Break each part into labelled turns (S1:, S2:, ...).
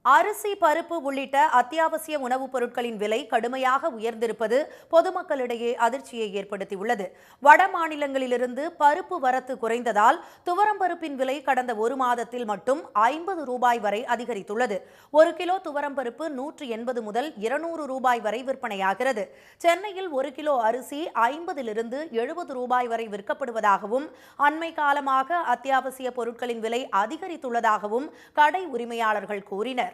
S1: அரிசி பருப்பு உள்ளிட்ட அத்தியாவசிய உணவுப் பொருட்களின் விலை கடுமையாக உயர்ந்திருப்பது பொதுமக்களிடையே அதிர்ச்சியை ஏற்படுத்தியுள்ளது. வட மாநிலங்களிலிருந்து பருப்பு வரத்து குறைந்ததால் துவரம்பருப்பின் விலை கடந்த ஒரு மாதத்தில் மட்டும் 50 ரூபாய் வரை அதிகரித்துள்ளது. ஒரு கிலோ துவரம்பருப்பு 180 முதல் 200 ரூபாய் வரை விற்பனையாகிறது. சென்னையில் ஒரு கிலோ அரிசி 50லிருந்து 70 ரூபாய் வரை விற்கப்படுவதாகவும் அண்மை காலமாக அத்தியாவசிய பொருட்களின் விலை அதிகரித்துள்ளதாகவும் கடை உரிமையாளர்கள் கூறினர்.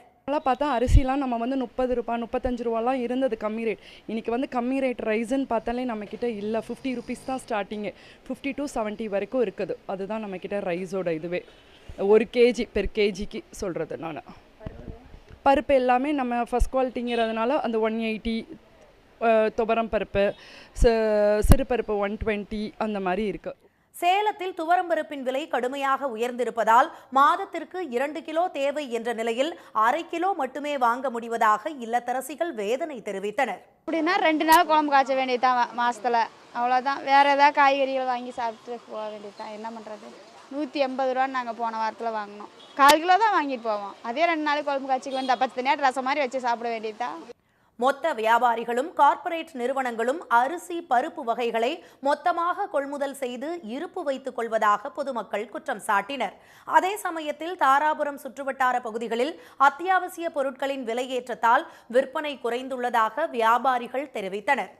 S2: பார்த்தா அரிசிலாம் நம்ம 30 ரூபாய் 35 ரூபாலாம் இருந்தது கம்மி ரேட். இன்னைக்கு கம்மி ரேட் ரைஸ்ன்னு பார்த்தாலே நம்மக்கிட்ட இல்லை. 50 ருபீஸ் தான் ஸ்டார்டிங்கு. 50 to 70 வரைக்கும் இருக்குது. அதுதான் நம்மக்கிட்ட ரைஸோட இதுவே. 1 கேஜி பெர் கேஜிக்கு சொல்கிறது நான். பருப்பு எல்லாமே நம்ம ஃபஸ்ட் குவாலிட்டிங்கிறதுனால அந்த 180 துவரம் பருப்பு, சிறு பருப்பு 120 அந்த மாதிரி இருக்குது.
S1: சேலத்தில் துவரம்பருப்பின் விலை கடுமையாக உயர்ந்திருப்பதால் மாதத்திற்கு 2 கிலோ தேவை என்ற நிலையில் அரை கிலோ மட்டுமே வாங்க முடிவதாக இல்லத்தரசிகள் வேதனை தெரிவித்தனர்.
S3: அப்படின்னா 2 நாள் குழம்பு காய்ச்ச வேண்டியதுதான் மாசத்துல. அவ்வளோதான். வேற ஏதாவது காய்கறிகள் வாங்கி சாப்பிட்டு போக வேண்டியதுதான். என்ன பண்ணுறது? 180 ரூபான்னு நாங்கள் போன வாரத்தில் வாங்கினோம். 1/4 கிலோ தான் வாங்கிட்டு போவோம். அதே 2 நாளைக்கு குழம்பு காய்ச்சிக்கு வந்து பச்சை தனியாக ரசம் மாதிரி வச்சு சாப்பிட வேண்டியதுதான்.
S1: மொத்த வியாபாரிகளும் கார்ப்பரேட் நிறுவனங்களும் அரிசி பருப்பு வகைகளை மொத்தமாக கொள்முதல் செய்து இருப்பு வைத்துக் கொள்வதாக பொதுமக்கள் குற்றம் சாட்டினர். அதே சமயத்தில் தாராபுரம் சுற்றுவட்டார பகுதிகளில் அத்தியாவசிய பொருட்களின் விலையேற்றத்தால் விற்பனை குறைந்துள்ளதாக வியாபாரிகள் தெரிவித்தனர்.